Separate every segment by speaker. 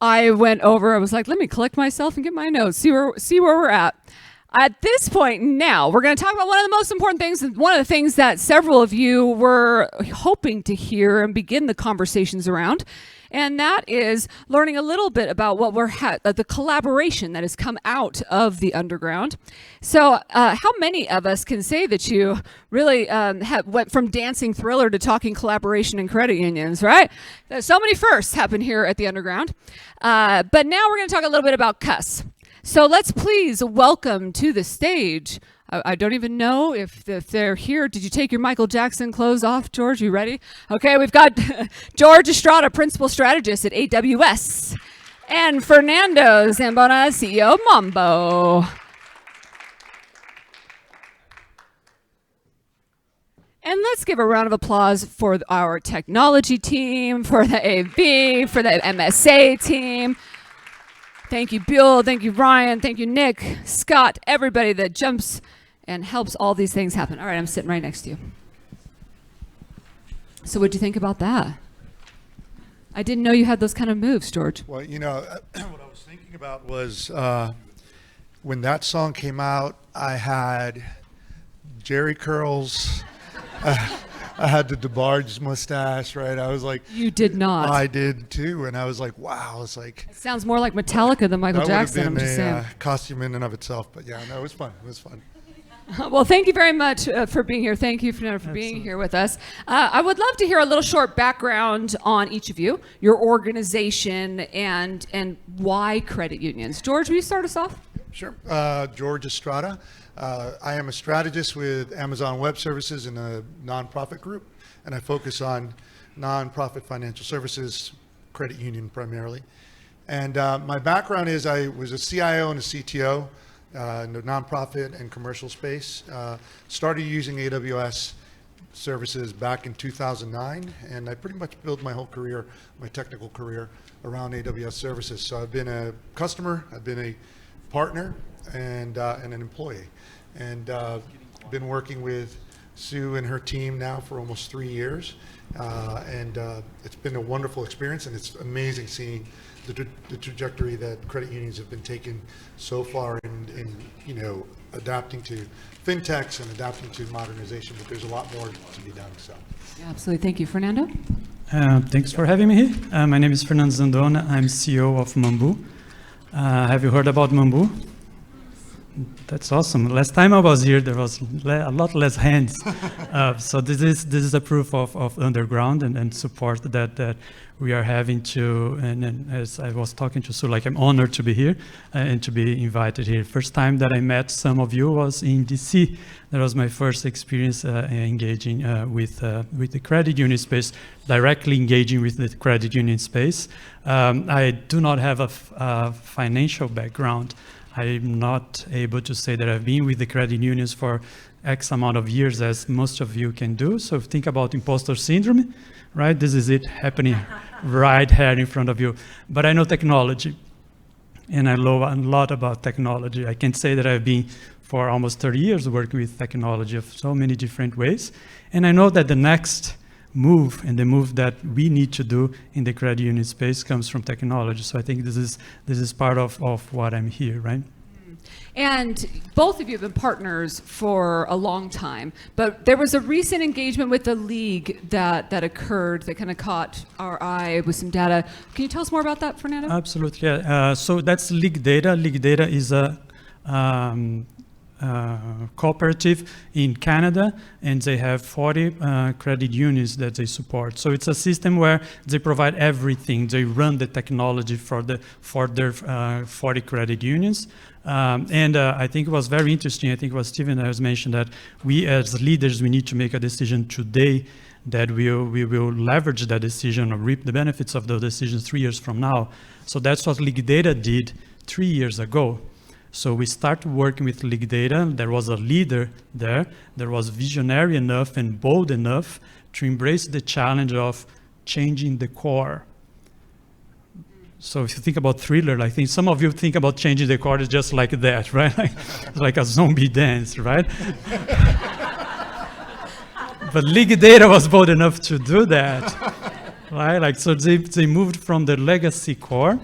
Speaker 1: I went over, I was like, let me collect myself and get my notes, see where we're at. At this point now, we're going to talk about one of the most important things, and one of the things that several of you were hoping to hear and begin the conversations around, and that is learning a little bit about what the collaboration that has come out of the underground. So how many of us can say that you really went from dancing Thriller to talking collaboration and credit unions, right? So many firsts happen here at the underground. But now we're going to talk a little bit about cuss. So let's please welcome to the stage. I don't even know if they're here. Did you take your Michael Jackson clothes off, George? You ready? Okay, we've got George Estrada, Principal Strategist at AWS, and Fernando Zandona, CEO of Mambo. And let's give a round of applause for our technology team, for the AV, for the MSA team. Thank you, Bill. Thank you, Ryan. Thank you, Nick, Scott, everybody that jumps and helps all these things happen. All right, I'm sitting right next to you. So what'd you think about that? I didn't know you had those kind of moves, George.
Speaker 2: Well, what I was thinking about was when that song came out, I had Jerry curls. I had the DeBarge mustache, right? I was like...
Speaker 1: You did not.
Speaker 2: I did too, and I was like, wow, it's like...
Speaker 1: It sounds more like Metallica than Michael Jackson, I'm just saying.
Speaker 2: Costume in and of itself, but yeah, no, it was fun. It was fun.
Speaker 1: Well, thank you very much for being here. Thank you, Fernando, for being here with us. I would love to hear a little short background on each of you, your organization, and why credit unions. George, will you start us off?
Speaker 2: Sure. George Estrada. I am a strategist with Amazon Web Services in a nonprofit group, and I focus on nonprofit financial services, credit union primarily. And my background is I was a CIO and a CTO in the nonprofit and commercial space. Started using AWS services back in 2009, and I pretty much built my whole career, my technical career, around AWS services. So I've been a customer, I've been a partner, and an employee. And been working with Sue and her team now for almost 3 years. And it's been a wonderful experience, and it's amazing seeing the trajectory that credit unions have been taking so far in adapting to fintechs and adapting to modernization, but there's a lot more to be done. So.
Speaker 1: Yeah, absolutely. Thank you. Fernando?
Speaker 3: Thanks for having me here. My name is Fernando Zandona. I'm CEO of Mambu. Have you heard about Mambu? That's awesome. Last time I was here, there was a lot less hands. So this is a proof of underground and support that we are having to. And as I was talking to Sue, like I'm honored to be here and to be invited here. First time that I met some of you was in DC. That was my first experience engaging with the credit union space, directly engaging with the credit union space. I do not have a financial background. I'm not able to say that I've been with the credit unions for X amount of years, as most of you can do. So think about imposter syndrome, right? This is it happening right here in front of you. But I know technology, and I know a lot about technology. I can say that I've been for almost 30 years working with technology of so many different ways. And I know that the next move, and the move that we need to do in the credit union space, comes from technology. So I think this is part of what I'm here, right?
Speaker 1: And both of you have been partners for a long time, but there was a recent engagement with the league that occurred that kind of caught our eye with some data. Can you tell us more about that, Fernando?
Speaker 3: Absolutely, yeah. So that's League Data. League Data is a cooperative in Canada, and they have 40 credit unions that they support. So it's a system where they provide everything. They run the technology for their 40 credit unions. And I think it was very interesting. I think it was Steven that has mentioned that we as leaders, we need to make a decision today that we will leverage that decision or reap the benefits of those decisions 3 years from now. So that's what League Data did 3 years ago. So we started working with League Data. There was a leader there that was visionary enough and bold enough to embrace the challenge of changing the core. So if you think about Thriller, I think some of you think about changing the core is just like that, right? Like a zombie dance, right? But League Data was bold enough to do that, right? Like, so they moved from the legacy core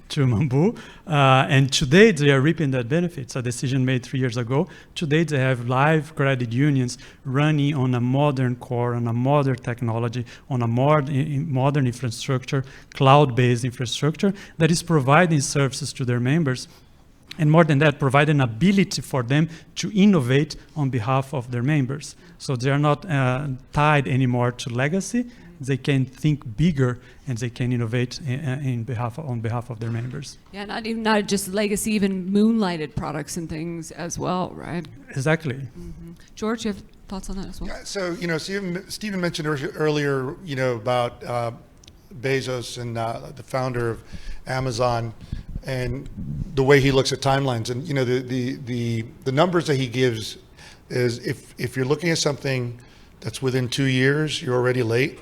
Speaker 3: to Mambu. And today they are reaping that benefits. A decision made 3 years ago. Today they have live credit unions running on a modern core, on a modern technology, on a modern infrastructure, cloud-based infrastructure that is providing services to their members. And more than that, provide an ability for them to innovate on behalf of their members. So they are not tied anymore to legacy. They can think bigger and they can innovate on behalf of their members.
Speaker 1: Yeah, not just legacy, even moonlighted products and things as well, right?
Speaker 3: Exactly.
Speaker 1: Mm-hmm. George, you have thoughts on that as well?
Speaker 2: Yeah, so, Stephen mentioned earlier, about Bezos and the founder of Amazon and the way he looks at timelines. And, the numbers that he gives is if you're looking at something that's within 2 years, you're already late.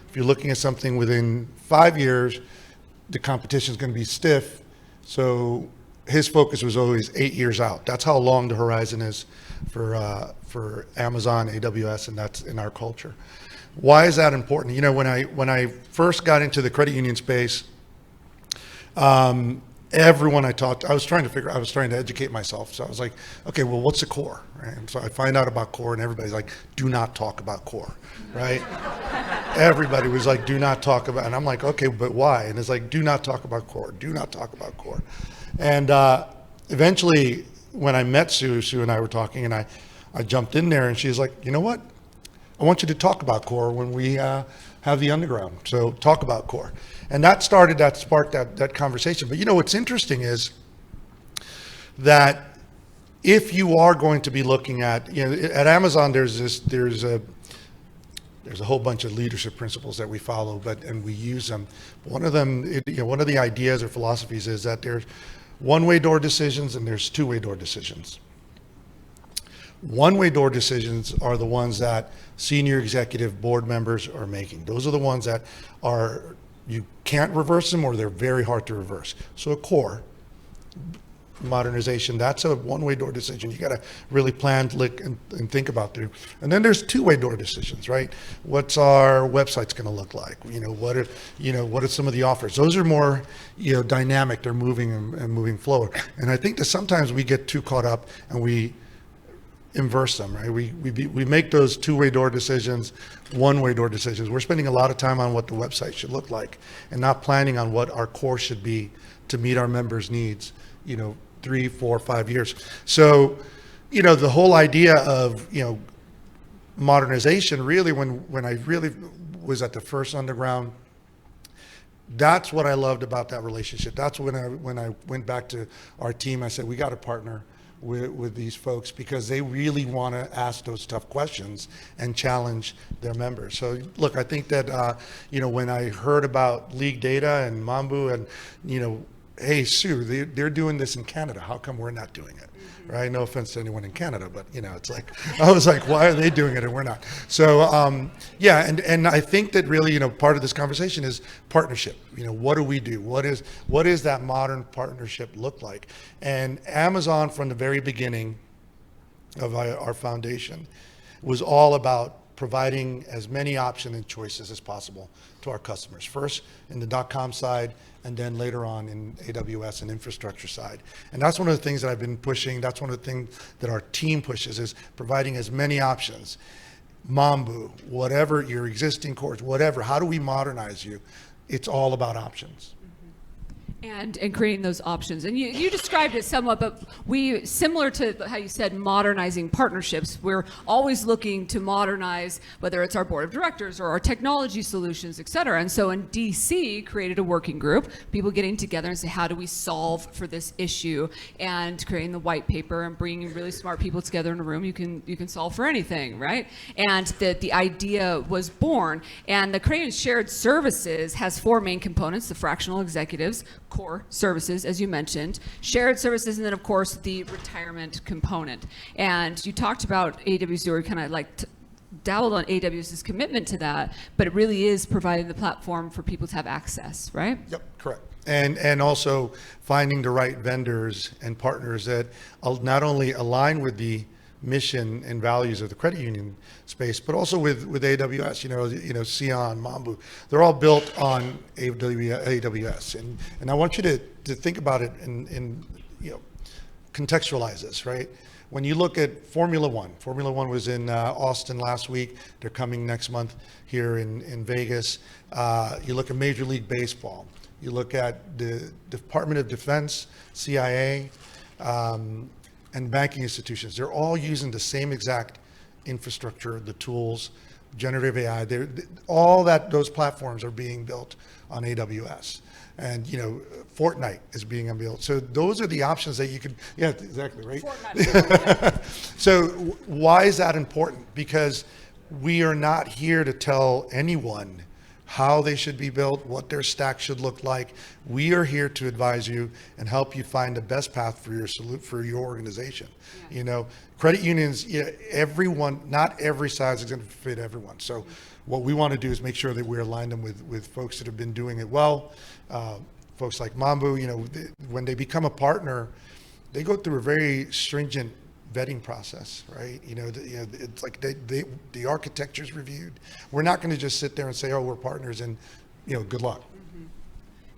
Speaker 2: If you're looking at something within 5 years, the competition is going to be stiff. So his focus was always 8 years out. That's how long the horizon is for Amazon, AWS, and that's in our culture. Why is that important? When I first got into the credit union space, everyone I talked to, I was trying to educate myself. So I was like, okay, well, what's the core? Right? And so I find out about core, and everybody's like, do not talk about core, right? Everybody was like, do not talk about, and I'm like, okay, but why? And it's like, do not talk about core, do not talk about core. And eventually, when I met Sue and I were talking, and I jumped in there, and she's like, you know what? I want you to talk about core when we have the underground. So talk about core. And that sparked that conversation. But what's interesting is that if you are going to be looking at, at Amazon, there's a whole bunch of leadership principles that we follow, and we use them. One of them, one of the ideas or philosophies is that there's one-way door decisions and there's two-way door decisions. One-way door decisions are the ones that senior executive board members are making. Those are the ones that you can't reverse them, or they're very hard to reverse. So a core modernization, that's a one-way door decision. You got to really plan, look, and think about through. And then there's two-way door decisions, right? What's our website's going to look like? What are some of the offers? Those are more dynamic. They're moving and moving forward. And I think that sometimes we get too caught up and we inverse them, right? We make those two-way door decisions, one-way door decisions. We're spending a lot of time on what the website should look like and not planning on what our core should be to meet our members' needs, 3, 4, 5 years. So, the whole idea of, modernization, really, when I really was at the first underground, that's what I loved about that relationship. That's when I went back to our team, I said, we got to partner with these folks because they really want to ask those tough questions and challenge their members. So look, I think that, when I heard about League Data and Mambu and, hey, Sue, they're doing this in Canada. How come we're not doing it? Right? No offense to anyone in Canada, but it's like, I was like, why are they doing it and we're not? So and I think that really, part of this conversation is partnership. What do we do? What is that modern partnership look like? And Amazon, from the very beginning of our foundation, was all about providing as many options and choices as possible to our customers. First in the .com side, and then later on in AWS and infrastructure side. And that's one of the things that I've been pushing. That's one of the things that our team pushes, is providing as many options. Mambu, whatever your existing cores, whatever, how do we modernize you? It's all about options.
Speaker 1: And creating those options. And you described it somewhat, but similar to how you said modernizing partnerships, we're always looking to modernize, whether it's our board of directors or our technology solutions, et cetera. And so in DC, created a working group, people getting together and say, how do we solve for this issue? And creating the white paper and bringing really smart people together in a room, you can solve for anything, right? And the idea was born. And the creating shared services has 4 main components: the fractional executives, core services, as you mentioned, shared services, and then of course the retirement component. And you talked about AWS, or kind of dabbled on AWS's commitment to that, but it really is providing the platform for people to have access, right?
Speaker 2: Yep, correct. And also finding the right vendors and partners that not only align with the mission and values of the credit union space, but also with AWS, Xeon, Mambu, they're all built on AWS. And I want you to think about it and contextualize this, right? When you look at Formula One was in Austin last week. They're coming next month here in Vegas. You look at Major League Baseball. You look at the Department of Defense, CIA, and banking institutions. They're all using the same exact infrastructure, the tools, generative AI. Those platforms are being built on AWS. And Fortnite is being unveiled. So those are the options that you could, yeah, exactly, right? So why is that important? Because we are not here to tell anyone how they should be built, what their stack should look like. We are here to advise you and help you find the best path for your organization. Yeah. Credit unions, everyone, not every size is going to fit everyone. So what we want to do is make sure that we align them with folks that have been doing it well. Folks like Mambu, when they become a partner, they go through a very stringent vetting process, right? It's like the architecture's reviewed. We're not going to just sit there and say, oh, we're partners and, good luck.
Speaker 1: Mm-hmm.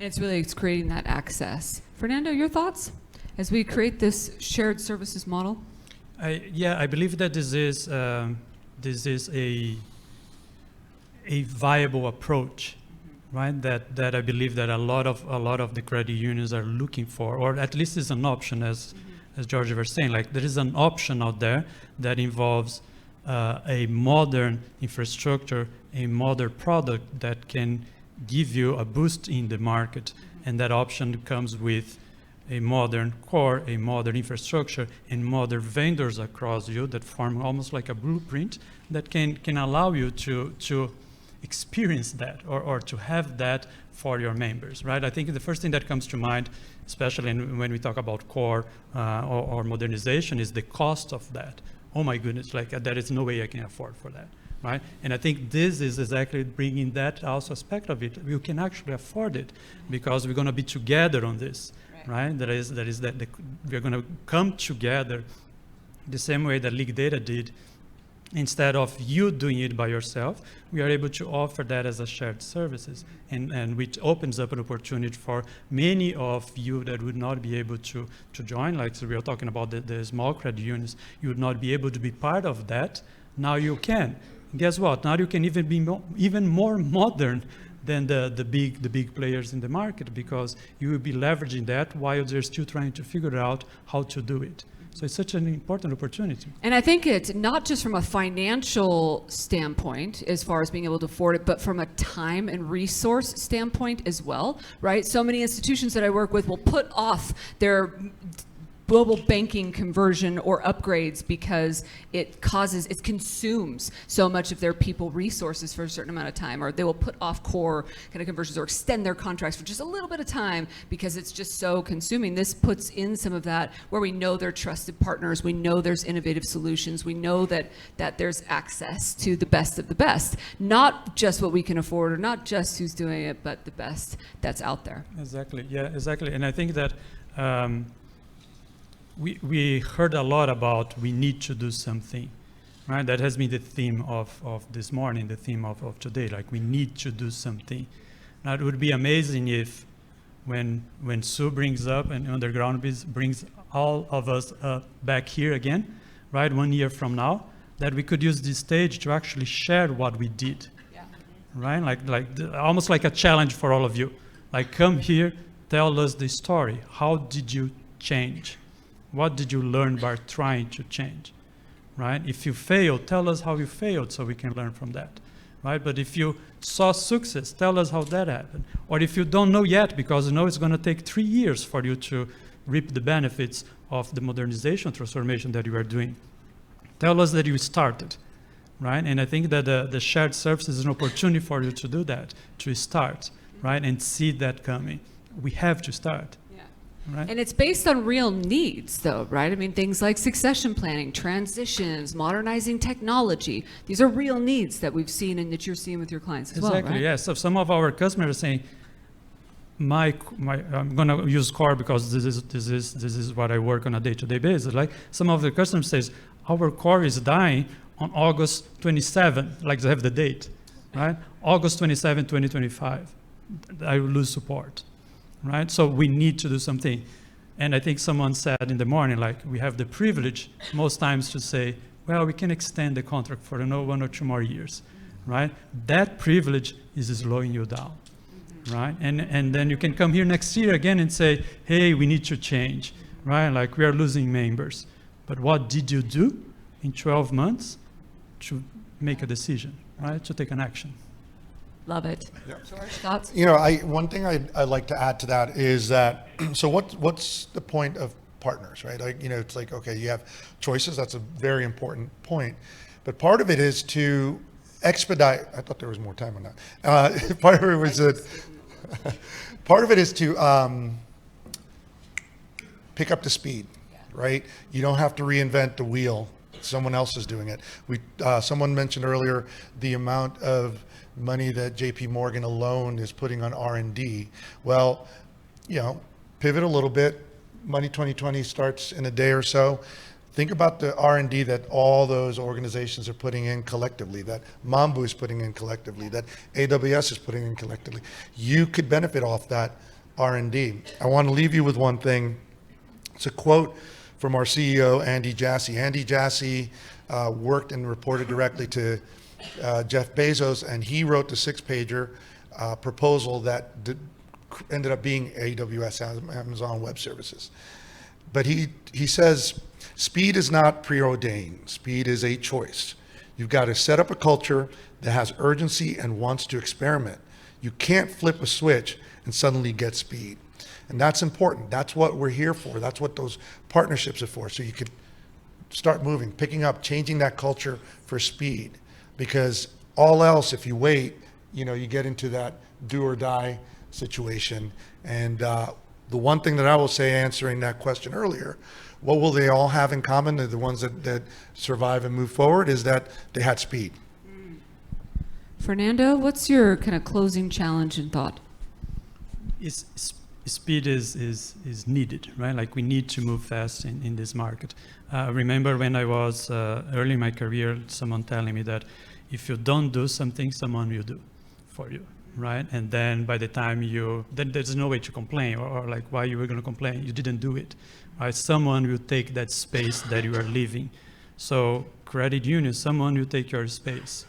Speaker 1: And it's creating that access. Fernando, your thoughts as we create this shared services model?
Speaker 3: I believe that this is a viable approach, right? That I believe that a lot of the credit unions are looking for, or at least is an option, as George was saying. Like, there is an option out there that involves a modern infrastructure, a modern product that can give you a boost in the market, and that option comes with a modern core, a modern infrastructure, and modern vendors across you that form almost like a blueprint that can allow you to experience that or to have that for your members, right? I think the first thing that comes to mind, especially when we talk about core or modernization, is the cost of that. Oh my goodness, like there is no way I can afford for that, right? And I think this is exactly bringing that also aspect of it. You can actually afford it because we're going to be together on this, right? That is that we're going to come together the same way that League Data did. Instead of you doing it by yourself, we are able to offer that as a shared services, and which opens up an opportunity for many of you that would not be able to join. Like, so we are talking about the small credit unions, you would not be able to be part of that. Now you can. Guess what? Now you can even be even more modern than the big players in the market, because you will be leveraging that while they're still trying to figure out how to do it. So it's such an important opportunity.
Speaker 1: And I think it's not just from a financial standpoint, as far as being able to afford it, but from a time and resource standpoint as well, right? So many institutions that I work with will put off their global banking conversion or upgrades because it consumes so much of their people resources for a certain amount of time, or they will put off core kind of conversions or extend their contracts for just a little bit of time because it's just so consuming. This puts in some of that where we know they're trusted partners, we know there's innovative solutions, we know that there's access to the best of the best, not just what we can afford or not just who's doing it, but the best that's out there.
Speaker 3: Exactly, yeah, exactly. And I think that we heard a lot about we need to do something, right? That has been the theme of this morning, the theme of today, like we need to do something. Now, it would be amazing if when Sue brings up and Underground brings all of us back here again, right, 1 year from now, that we could use this stage to actually share what we did, right? Almost like a challenge for all of you. Like, come here, tell us the story. How did you change? What did you learn by trying to change, right? If you failed, tell us how you failed so we can learn from that, right? But if you saw success, tell us how that happened. Or if you don't know yet, because you know it's going to take 3 years for you to reap the benefits of the modernization transformation that you are doing, tell us that you started, right? And I think that the shared service is an opportunity for you to do that, to start, right? And see that coming. We have to start. Right.
Speaker 1: And it's based on real needs, though, right? I mean, things like succession planning, transitions, modernizing technology. These are real needs that we've seen and that you're seeing with your clients as well, right?
Speaker 3: Exactly, yes. So some of our customers are saying, I'm going to use core because this is what I work on a day-to-day basis. Like, some of the customers says, our core is dying on August 27, like they have the date, right? August 27, 2025, I will lose support, right? So we need to do something. And I think someone said in the morning, like, we have the privilege most times to say, well, we can extend the contract for 1 or 2 more years, right? That privilege is slowing you down, right? And then you can come here next year again and say, hey, we need to change, right? Like, we are losing members. But what did you do in 12 months to make a decision, right? To take an action.
Speaker 1: Love it.
Speaker 2: Yeah.
Speaker 1: Thoughts?
Speaker 2: You know, one thing I'd like to add to that is that, so what's the point of partners, right? Like, you know, it's like, okay, you have choices. That's a very important point. But part of it is to expedite. I thought there was more time on that. Part of it was part of it is to pick up the speed, right? You don't have to reinvent the wheel. Someone else is doing it. Someone mentioned earlier the amount of money that JP Morgan alone is putting on R&D. Well, you know, pivot a little bit. Money 2020 starts in a day or so. Think about the R&D that all those organizations are putting in collectively, that Mambu is putting in collectively, that AWS is putting in collectively. You could benefit off that R&D. I want to leave you with one thing. It's a quote from our CEO, Andy Jassy. Andy Jassy worked and reported directly to Jeff Bezos, and he wrote the 6-pager proposal that ended up being AWS, Amazon Web Services. But he says, speed is not preordained. Speed is a choice. You've got to set up a culture that has urgency and wants to experiment. You can't flip a switch and suddenly get speed. And that's important. That's what we're here for. That's what those partnerships are for. So you could start moving, picking up, changing that culture for speed. Because all else, if you wait, you know, you get into that do or die situation. And the one thing that I will say, answering that question earlier, what will they all have in common, the ones that survive and move forward, is that they had speed.
Speaker 1: Fernando, what's your kind of closing challenge and thought?
Speaker 3: Speed is needed, right? Like, we need to move fast in this market. Remember when I was early in my career, someone telling me that if you don't do something, someone will do for you, right? And then by the time then there's no way to complain, or like, why you were going to complain? You didn't do it, right? Someone will take that space that you are leaving. So credit union, someone will take your space,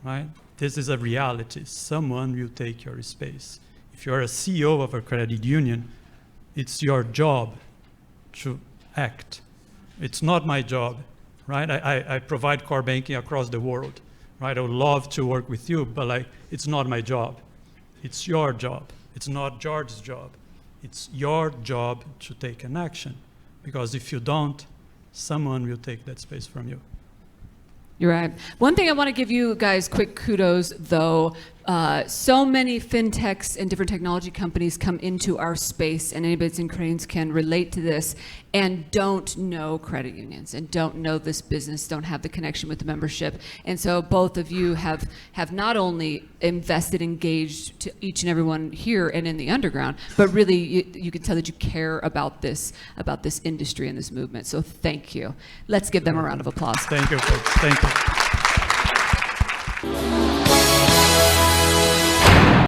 Speaker 3: right? This is a reality. Someone will take your space. If you're a CEO of a credit union, it's your job to act. It's not my job, right? I provide core banking across the world, right? I would love to work with you, but like, it's not my job. It's your job. It's not George's job. It's your job to take an action, because if you don't, someone will take that space from you.
Speaker 1: You're right. One thing I want to give you guys quick kudos, though. So many fintechs and different technology companies come into our space, and anybody that's in Cranes can relate to this, and don't know credit unions and don't know this business, don't have the connection with the membership. And so both of you have not only invested, engaged to each and every one here and in the underground, but really you can tell that you care about this industry and this movement. So thank you. Let's give them a round of applause.
Speaker 3: Thank you, folks. Thank you.